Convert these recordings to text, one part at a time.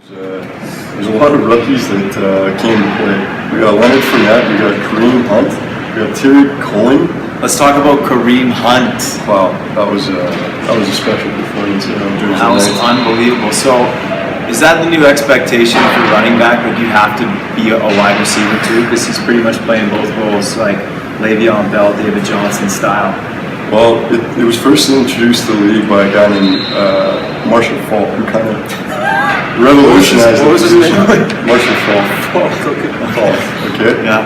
There's a lot of rookies that came to play. We got Leonard Fournette, we got Kareem Hunt, we got Terry Cohen. Let's talk about Kareem Hunt. Wow, that was a special performance. That was unbelievable. So, is that the new expectation for running back? Like you have to be a wide receiver too, because he's pretty much playing both roles, like Le'Veon Bell, David Johnson style. Well, it was first introduced to the league by a guy named Marshall Faulk, who kind of revolutionized What was his name? Marshall Faulk. Faulk, okay. Yeah.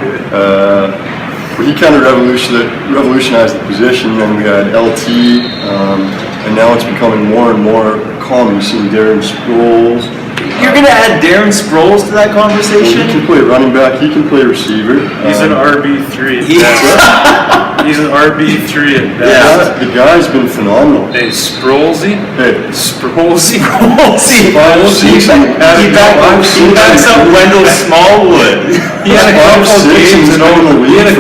But he kind of revolutionized the position, and we had LT, and now it's becoming more and more common. You've seen Darren Sproles. You're going to add Darren Sproles to that conversation? Well, he can play running back, he can play receiver. He's an RB3. He's an RB3 at best. Yeah, the guy's been phenomenal. Hey, Sprolesy? Hey, Sprolesy? He He backs up Wendell Smallwood. He had a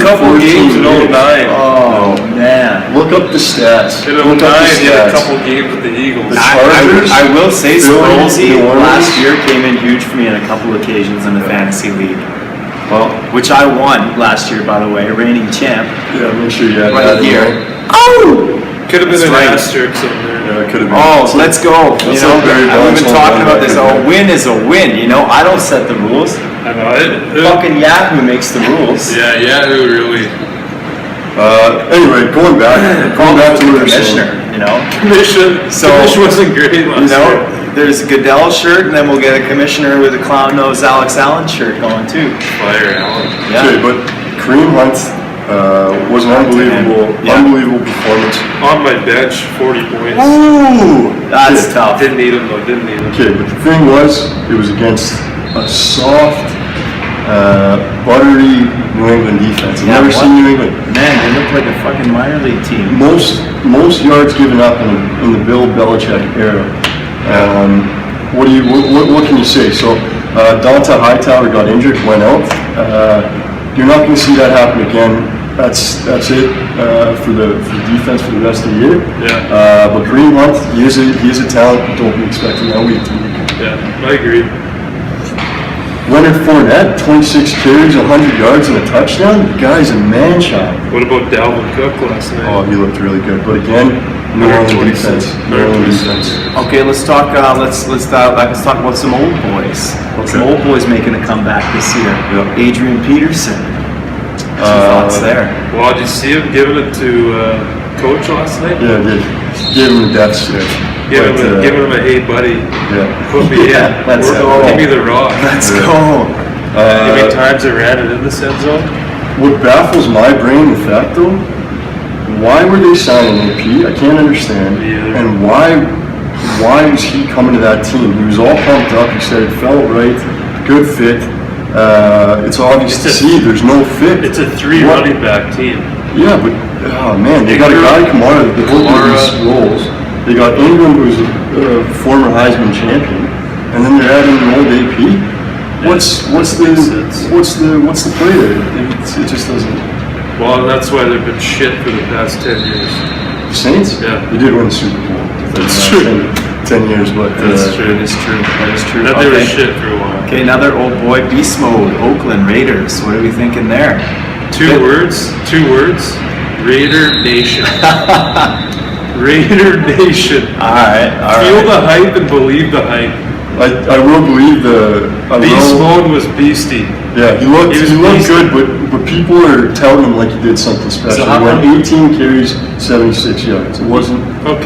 couple games in 09. Oh, man. Look up the stats. In 09, he had a couple games with the Eagles. I will say Sprolesy New Orleans. last year came in huge for me on a couple occasions in the fantasy league. Well, Which I won last year, by the way, reigning champ. yeah, make sure you had Right that in here. there. Oh! Could have been That's an right. asterisk up there. Yeah, it could have been. Oh, let's go. You That's know, a very we've been balanced talking one. about this. A win is a win. You know, I don't set the rules. I know it. Fucking Yahoo makes the rules. Yeah, who really? Anyway, going back to the the commissioner. You know, Commission wasn't great you last know, year. there's a Goodell shirt, and then we'll get a commissioner with a clown nose Alex Allen shirt going too. Fire Allen. Okay, but Kareem Hunt was an unbelievable performance. On my bench, 40 points. Ooh, that's tough. Didn't need him though, didn't need him. Okay, but the thing was, it was against a soft, buttery New England defense. I've never seen New England. Man, they look like a fucking minor league team. Most yards given up in the Bill Belichick era. What can you say? So Donta Hightower got injured, went out. You're not going to see that happen again. That's it for the defense for the rest of the year. Yeah. But Kareem Hunt, he is a talent. Don't be expecting that week to week. Yeah, I agree. Leonard Fournette, 26 carries, 100 yards, and a touchdown. The guy's a man-child. What about Dalvin Cook last night? Oh, he looked really good. But again, New Orleans defense. Okay, let's talk. Let's dial back. Let's talk about some old boys. Okay. Some old boys making a comeback this year. Yep. Adrian Peterson. What's your thoughts there? Well, did you see him giving it to Coach last night? Yeah, I did. Gave him a death stare. Giving him a hey buddy, Yeah. put me in. Let's go. Give me the rock. Let's Yeah. go. How many times I ran it in the end zone? What baffles my brain with that though, why were they signing AP? I can't understand. Me either. And why was he coming to that team? He was all pumped up. He said it felt right, good fit. It's obvious to see there's no fit. It's a three What? running back team. Yeah, but oh man, they got a guy Kamara that both of these roles. They got Ingram, who's a former Heisman champion, and then they're adding an old AP. What's the play there? It just doesn't. Well, that's why they've been shit for the past 10 years. The Saints? Yeah. They did win the Super Bowl. That's true. 10 years, but That's true. That is true. That is true. That they were shit for a while. Okay, another old boy, beast mode, Oakland Raiders. What are we thinking there? Two words. Raider Nation. Raider Nation. All right. Feel the hype and believe the hype. I will believe Beast mode was beastie. Yeah, he looked beastie. good, but people are telling him like he did something special. So how He went come- 18 carries, 76 yards. It wasn't out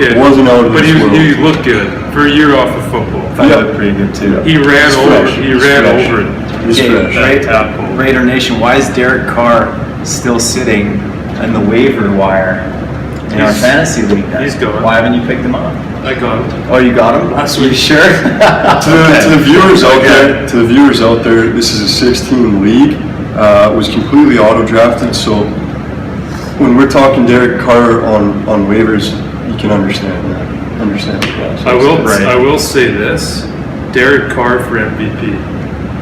of But this world. he looked good for a year off of football. I Yeah. look pretty good too. He ran He's over. fresh. He He's ran fresh. over it. He's Okay, fresh. right, tackle. Raider Nation, why is Derek Carr still sitting in the waiver wire in our He's- fantasy league then? he's gone. Why haven't you picked him up? I got him. Oh, you got him? Last You week. sure? To the viewers out there, this is a 16 league. It was completely auto-drafted, so when we're talking Derek Carr on waivers, you can understand that. Understand the process. I will say this: Derek Carr for MVP.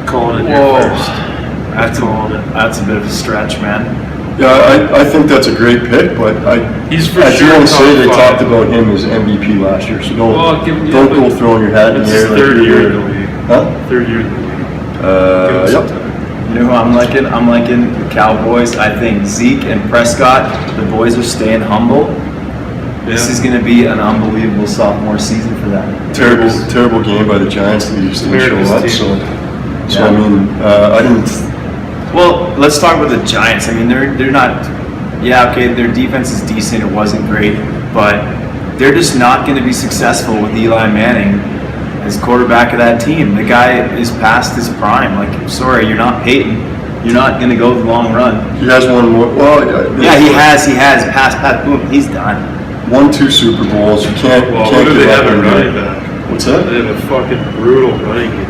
Calling it Whoa. here first. That's a bit of a stretch, man. Yeah, I think that's a great pick, but He's for I do sure want to say top they five. talked about him as MVP last year, so don't Well, go throwing your hat in It's the his air. third like year you're- in the league. Huh? Third year in the league. Give him Yep. some time. You know who I'm liking? I'm liking the Cowboys. I think Zeke and Prescott, the boys are staying humble. This Yeah. is going to be an unbelievable sophomore season for them. Terrible game by the Giants that just didn't show America's up. team. So Yeah. I mean, I didn't. Well, let's talk about the Giants. I mean, they're not. Yeah, okay, their defense is decent. It wasn't great, but they're just not going to be successful with Eli Manning as quarterback of that team. The guy is past his prime. Like, sorry, you're not Peyton. You're not going to go the long run. He has one more. Well, Yeah, he has. Pass, boom, he's done. 1-2 Super Bowls. You can't. Well, you what can't do give they up have on at running that. back? What's that? They have a fucking brutal running game.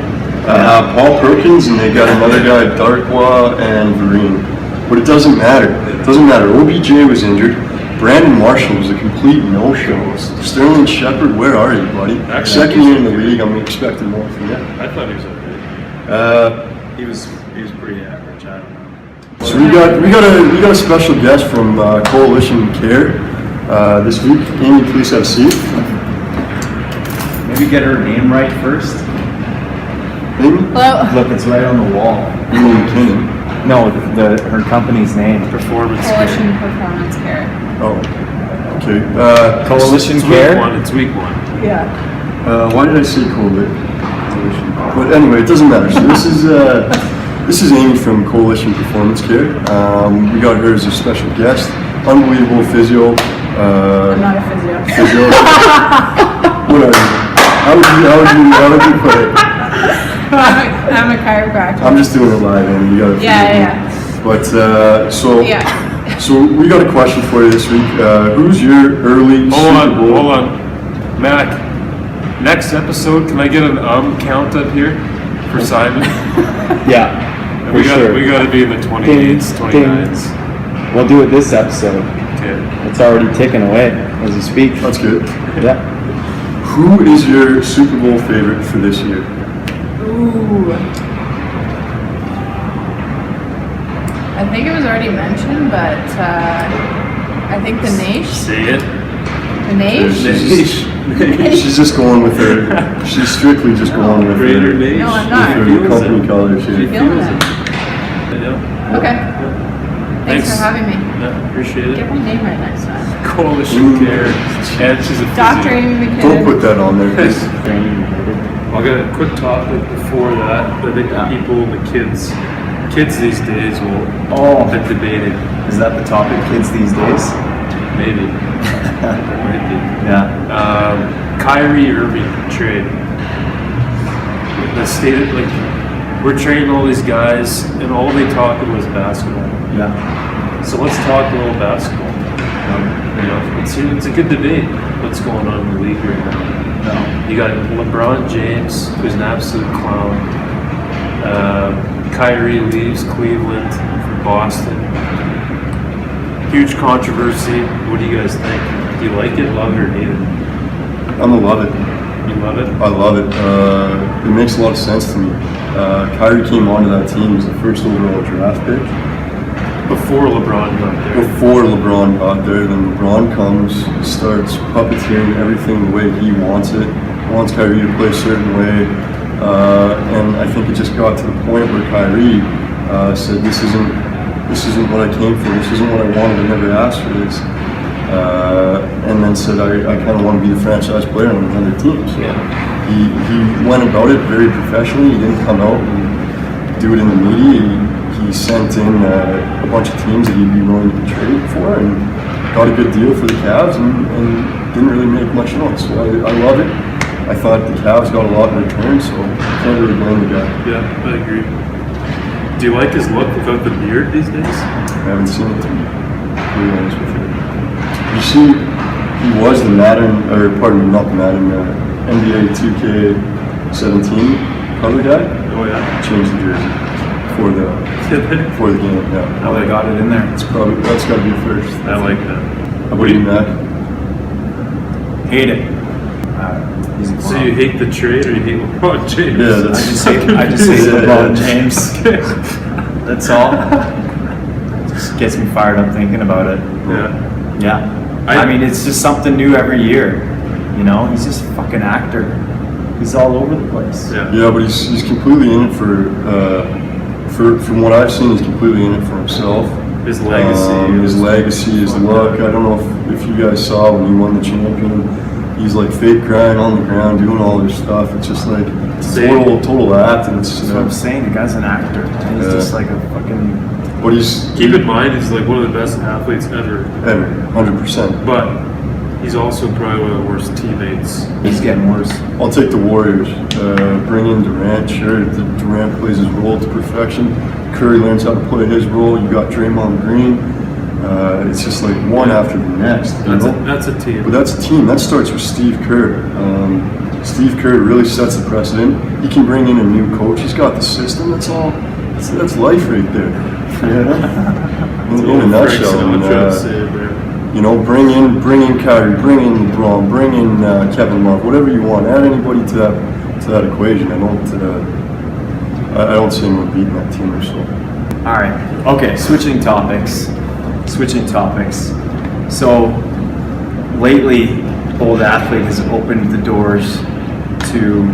Paul Perkins, and they got another guy, Darkwa and Vereen. But it doesn't matter. It doesn't matter. OBJ was injured. Brandon Marshall was a complete no-show. Sterling Shepard, where are you, buddy? Actually, Second year in the league, I'm expecting more from you. I thought he was okay. He was pretty average. I don't know. So we got a special guest from Coalition Care this week. Amy, please have a seat. Maybe get her name right first. Amy? Hello. Look, it's right on the wall. Amy McKinnon. No, her company's name. Performance Coalition game. Performance Care. Oh, okay. Coalition It's Care. week one. It's week one. Yeah. Why did I say Coalition? But anyway, it doesn't matter. So this is Amy from Coalition Performance Care. We got her as a special guest. Unbelievable physio. I'm not a physio. Physio. What are you? How would you put it? I'm a chiropractor. I'm just doing it live, and you gotta. Yeah. But so Yeah. so we got a question for you this week. Who's your early Super Bowl? Hold on. Mac, next episode, can I get an count up here for Simon? Yeah, we got to be in the 28s, 29s. We'll do it this episode. Okay. It's already ticking away as you speak. That's good. Yeah. Who is your Super Bowl favorite for this year? Ooh. I think it was already mentioned, but I think the Nation. Say it. The Nation? She's just going with her. She's strictly just going with Raider her, Nation. No, I'm not. with her company colors She here. Feeling feels it. it. Yeah. Okay. Thanks Thanks. for having me. Yeah, appreciate Get it. my name right next time. Coalition Care. And she's a Dr. physio. Amy McKinnon. Don't put that on there. please. I'll get a quick topic before that. I think the people, the kids these days will have debated. Is that the topic, kids these days? Maybe. It might be. Yeah. Kyrie Irving trade. The state of, like, we're training all these guys, and all they talk about is basketball. Yeah. So let's talk a little basketball. You know, it's a good debate. What's going on in the league right now? No. You got LeBron James, who's an absolute clown. Kyrie leaves Cleveland for Boston. Huge controversy. What do you guys think? Do you like it, love it, or hate it? I'm gonna love it. You love it? I love it. It makes a lot of sense to me. Kyrie came onto that team as the first overall draft pick. Before LeBron got there. Before LeBron got there, then LeBron comes, starts puppeteering everything the way he wants it, wants Kyrie to play a certain way, and I think it just got to the point where Kyrie said, "This isn't what I came for. This isn't what I wanted. I never asked for this." And then said, "I kind of want to be the franchise player on another team." So he went about it very professionally. He didn't come out and do it in the media. He sent in a bunch of teams that he'd be willing to trade for, and got a good deal for the Cavs, and didn't really make much noise. So I love it. I thought the Cavs got a lot in return, so can't really blame the guy. Yeah, I agree. Do you like his look without the beard these days? I haven't seen it, to be honest with you. You see, he was the Madden, or pardon me, not the Madden, NBA 2K17 cover guy. Oh yeah. Changed the jersey for the game. Yeah. Oh, they got it in there. That's got to be first. I like that. How about you, Mac? Hate it. He's a So clown. you hate the trade, or you hate LeBron James? Yeah, I that's. just hate LeBron James. That's all. Just gets me fired up thinking about it. Yeah. Yeah. I mean, it's just something new every year. You know, he's just a fucking actor. He's all over the place. Yeah. Yeah, but he's completely in it for from what I've seen, he's completely in it for himself. His legacy. His legacy, his look. I don't know if you guys saw when he won the champion. He's like fake crying on the ground, doing all this stuff. It's just like total act, and it's. That's what I'm saying. The guy's an actor. He's just like a fucking. But he's Keep in mind, he's like one of the best athletes ever. 100%. But he's also probably one of the worst teammates. He's getting worse. I'll take the Warriors. Bring in Durant. Sure, Durant plays his role to perfection. Curry learns how to play his role. You got Draymond Green. It's just like one after the next. That's a team. But that's a team. That starts with Steve Kerr. Steve Kerr really sets the precedent. He can bring in a new coach. He's got the system. That's all. That's life right there. Yeah. in a nutshell. You know, bring in Kyrie, bring in LeBron, bring in Kevin Love, whatever you want. Add anybody to that equation. I don't see anyone beating that team or so. All right. Okay. Switching topics. So lately, Old Athlete has opened the doors to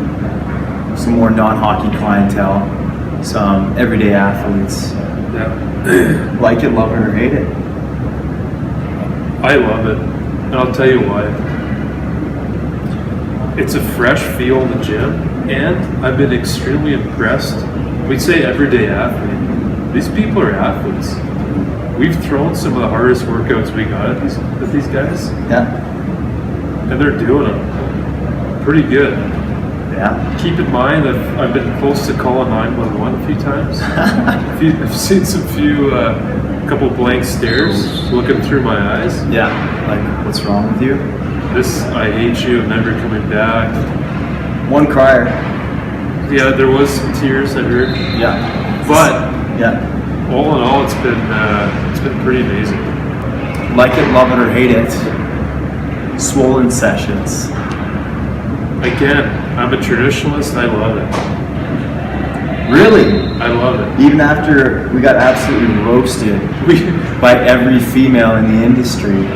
some more non-hockey clientele, some everyday athletes. Yeah. Like it, love it, or hate it. I love it. And I'll tell you why. It's a fresh feel in the gym, and I've been extremely impressed. We say everyday athlete. These people are athletes. We've thrown some of the hardest workouts we got at these guys, Yeah. and they're doing them pretty good. Yeah. Keep in mind that I've been close to calling 911 a few times. I've seen a couple blank stares looking through my eyes. Yeah. Like, what's wrong with you? This, I hate you, I'm never coming back. One crier. Yeah, there was some tears I heard, Yeah. but Yeah. all in all, it's been pretty amazing. Like it, love it, or hate it. Swollen sessions. Again, I'm a traditionalist. I love it. Really? I love it. Even after we got absolutely roasted by every female in the industry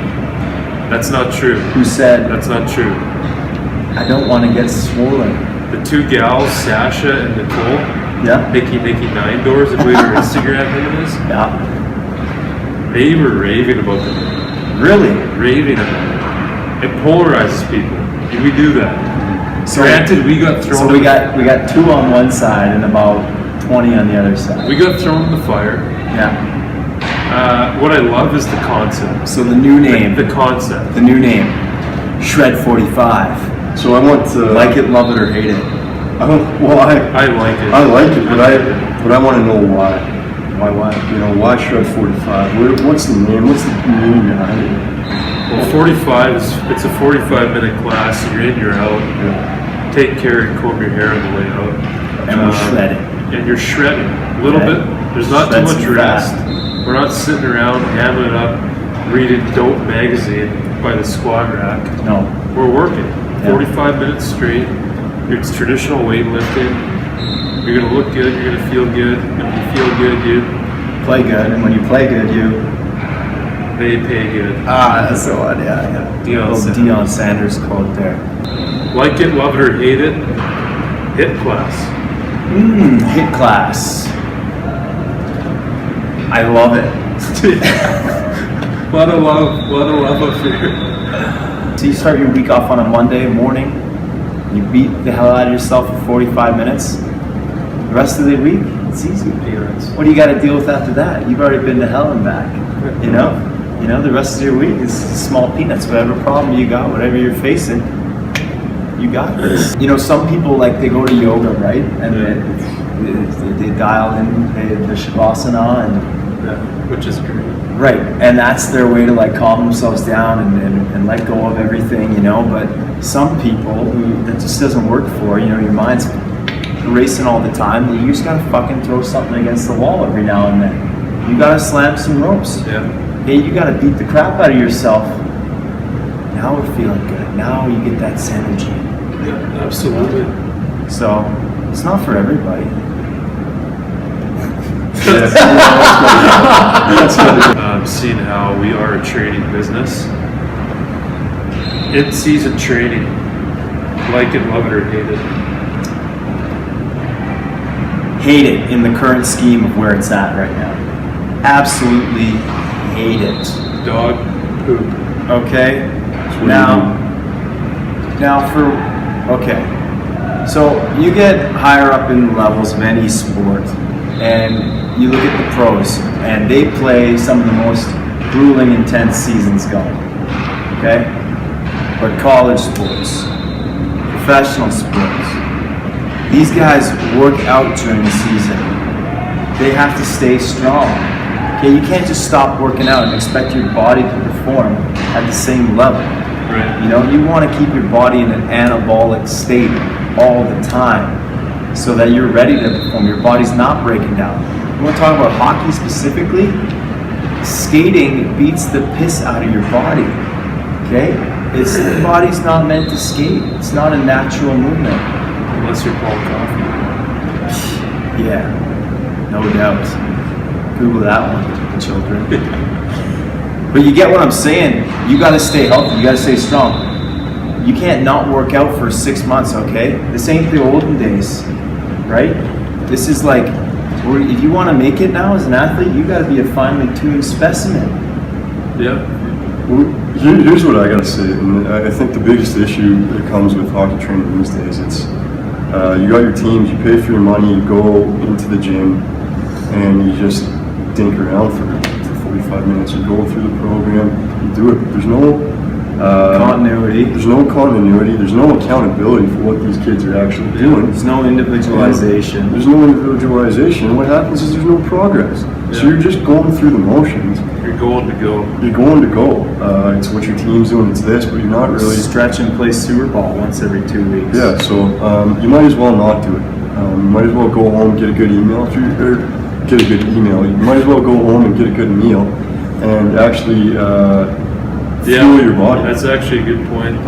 That's not true. who said, That's not true. I don't want to get swollen. The two gals, Sasha and Nicole, Yeah? Nikki 9 Doors, I believe her Instagram name is, Yeah. they were raving about them. Really? Raving about it. It polarizes people. We do that. So, Granted, we got thrown. so we got 2 on one side and about 20 on the other side. We got thrown in the fire. Yeah. What I love is the concept. So the new name. The concept. The new name. Shred 45. So I want to Like it, love it, or hate it. I don't. Well, I like it. I like it, but I want to know why. Why? You know, why Shred 45? What's the name? What's the meaning behind it? Well, 45 it's a 45-minute class. You're in, you're out. Take care and comb your hair on the way out. And we're shredding. And you're shredding a little Okay. bit. There's not Shred too much some rest. fat. We're not sitting around hamming it up, reading Dope magazine by the squad rack. No. We're working. Yeah. 45 minutes straight. It's traditional weightlifting. You're gonna look good. You're gonna feel good. And when you feel good, you Play good, and when you play good, they pay good. that's the one, yeah. Deion Sanders. Deion Sanders quote there. Like it, love it, or hate it. Hit class. Hit class. I love it. Lot of love up here. So you start your week off on a Monday morning, you beat the hell out of yourself for 45 minutes. The rest of the week, it's easy. What do you got to deal with after that? You've already been to hell and back. You know, the rest of your week is small peanuts. Whatever problem you got, whatever you're facing, you got this. You know, some people they go to yoga, right? And they dial in the shavasana and Which is great. right, and that's their way to calm themselves down and let go of everything, But some people who that just doesn't work for, your mind's racing all the time. You just gotta fucking throw something against the wall every now and then. You gotta slam some ropes. Yeah. Hey, you gotta beat the crap out of yourself. Now we're feeling good. Now you get that synergy. Yeah, absolutely. So it's not for everybody. Seeing how we are a training business. In-season training, like it, love it, or hate it. Hate it in the current scheme of where it's at right now. Absolutely hate it. Dog poop. Okay? what So you get higher up in the levels of any sport, and you look at the pros, and they play some of the most grueling, intense seasons going. Okay? But college sports, professional sports, these guys work out during the season. They have to stay strong. Okay, you can't just stop working out and expect your body to perform at the same level. Right. You know, you want to keep your body in an anabolic state all the time so that you're ready to perform. Your body's not breaking down. You want to talk about hockey specifically? Skating beats the piss out of your body. Okay? The body's not meant to skate. It's not a natural movement. Unless you're Paul Coffey. Yeah, no doubt. Google that one, children. But you get what I'm saying. You got to stay healthy. You got to stay strong. You can't not work out for 6 months, okay? This ain't the olden days, right? This is like, if you want to make it now as an athlete, you got to be a finely tuned specimen. Yeah. Well, here's what I gotta say, and I think the biggest issue that comes with hockey training these days, it's you got your teams, you pay for your money, you go into the gym, and you just dink around for 45 minutes. You go through the program, you do it. There's no Continuity. There's no continuity. There's no accountability for what these kids are actually doing. There's no individualization. There's no individualization. What happens is there's no progress. So you're just going through the motions. You're going to go. You're going to go. It's what your team's doing. It's this, but you're not really. Stretch and play Super Ball once every 2 weeks. Yeah. So you might as well not do it. You might as well go home, get a good email. Get a good email. You might as well go home and get a good meal, and actually fuel your body. That's actually a good point.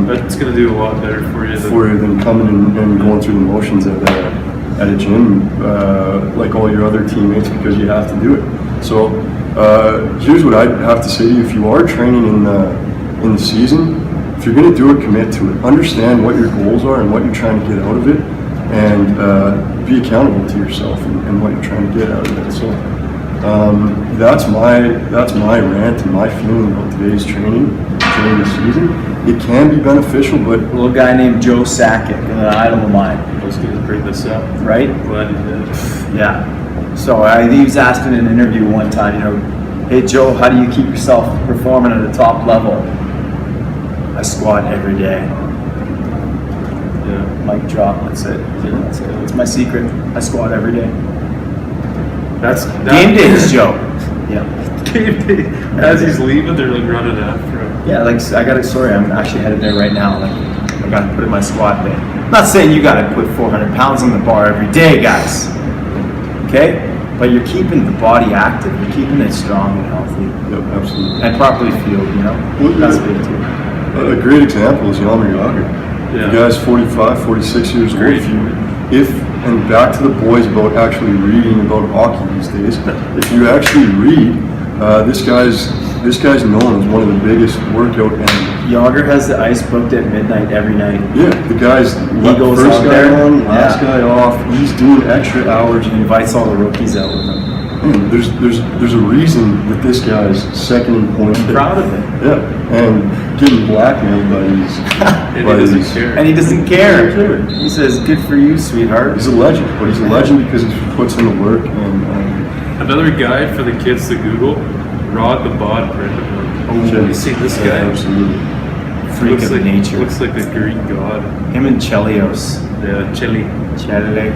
That's going to do a lot better for you. Than coming and going through the motions at a gym like all your other teammates because you have to do it. So here's what I'd have to say to you: if you are training in the season, if you're going to do it, commit to it. Understand what your goals are and what you're trying to get out of it, and be accountable to yourself and what you're trying to get out of it. So that's my rant and my feeling about today's training during the season. It can be beneficial, but A little guy named Joe Sakic, an idol of mine, I was going to bring this up. right? Glad you did. Yeah. So he was asked in an interview one time, you know, hey Joe, how do you keep yourself performing at a top level? I squat every day. Yeah. Mic drop, that's it. That's it. That's my secret. I squat every day. Game days, Joe. Yeah. Game day. As he's leaving, they're like running after him. Yeah, like I'm actually headed there right now. Like I gotta put in my squat day. I'm not saying you gotta put 400 pounds on the bar every day, guys. Okay? But you're keeping the body active, you're keeping it strong and healthy. yep, absolutely. And properly fueled, you know? Well, That's big too. A great example is Yammer Yager. Yeah. The guy's 45, 46 years old. Great. And back to the boys about actually reading about hockey these days. If you actually read, this guy's known as one of the biggest workout animals. Yager has the ice booked at midnight every night. Yeah, the guy's goes first out guy there. on, last Yeah. guy off. He's doing extra hours. He invites all the rookies out with him. Man, there's a reason that this guy's second in points. I'm proud of it. Yeah, and getting blackmailed by these. And by he doesn't these- care. And he doesn't care. He doesn't care. He says, good for you, sweetheart. He's a legend, but he's a legend because he puts in the work and. Another guy for the kids to Google, Rod the Bod Brendan. Oh, you seen this yeah, guy? absolutely. Freak Looks of like, nature. Looks like a Greek god. Him and Chelios. Yeah, Chili. Chadwick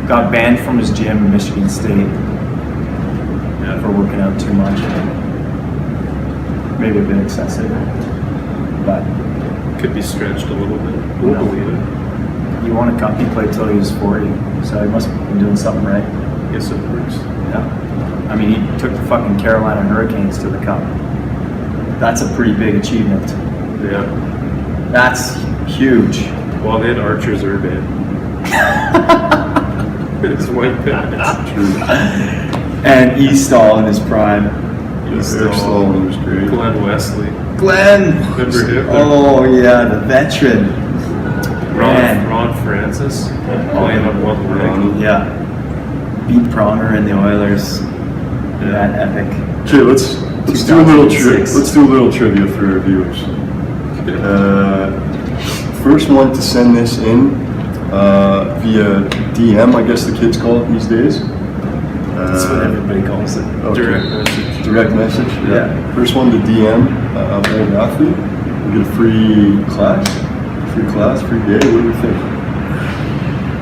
got banned from his gym in Michigan State Yeah. for working out too much. Maybe a bit excessive, but Could be stretched a little bit. We'll No. believe it. he won a cup. He played till he was 40, so he must have been doing something right. Guess it works. Yeah. I mean, he took the fucking Carolina Hurricanes to the cup. That's a pretty big achievement. Yeah. That's huge. Well, they had Archer's Urban. His white pants. And Eastall in his prime. Eric Sloan was great. Glenn Wesley. Glenn. Remember him? Oh yeah, the veteran. Man. Ron Francis playing on one leg. Yeah. beat Pronger and the Oilers in that epic. Okay, let's do a little 2006. let's do a little trivia for our viewers. First one to send this in via DM, I guess the kids call it these days. That's what everybody calls it. Okay. Direct message. Direct message. Yeah. First one to DM Old Athlete. We get a free class, free day. What do we think?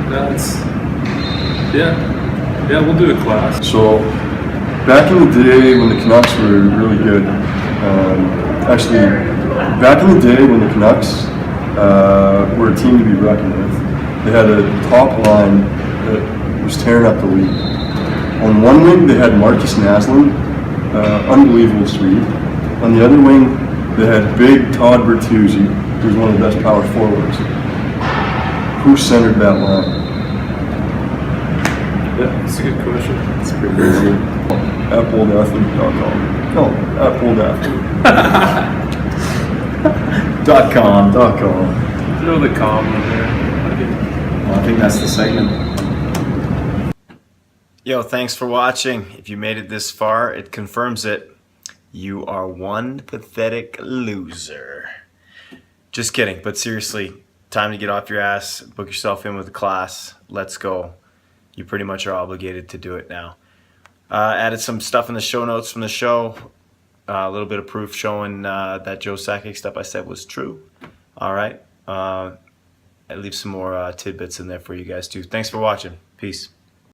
That's yeah, we'll do a class. So, back in the day when the Canucks were really good, actually, back in the day when the Canucks were a team to be reckoned with, they had a top line that was tearing up the league. On one wing, they had Marcus Naslund, unbelievable Swede. On the other wing, they had big Todd Bertuzzi, who was one of the best power forwards. Who centered that line? Yeah, that's a good question. It's pretty crazy. At boldathlete.com. No, at boldathlete.com. .com. Throw the com in there. Well, I think that's the segment. Yo, thanks for watching. If you made it this far, it confirms it. You are one pathetic loser. Just kidding, but seriously, time to get off your ass, book yourself in with a class. Let's go. You pretty much are obligated to do it now. Added some stuff in the show notes from the show. A little bit of proof showing that Joe Sakic stuff I said was true. All right. I leave some more tidbits in there for you guys too. Thanks for watching. Peace.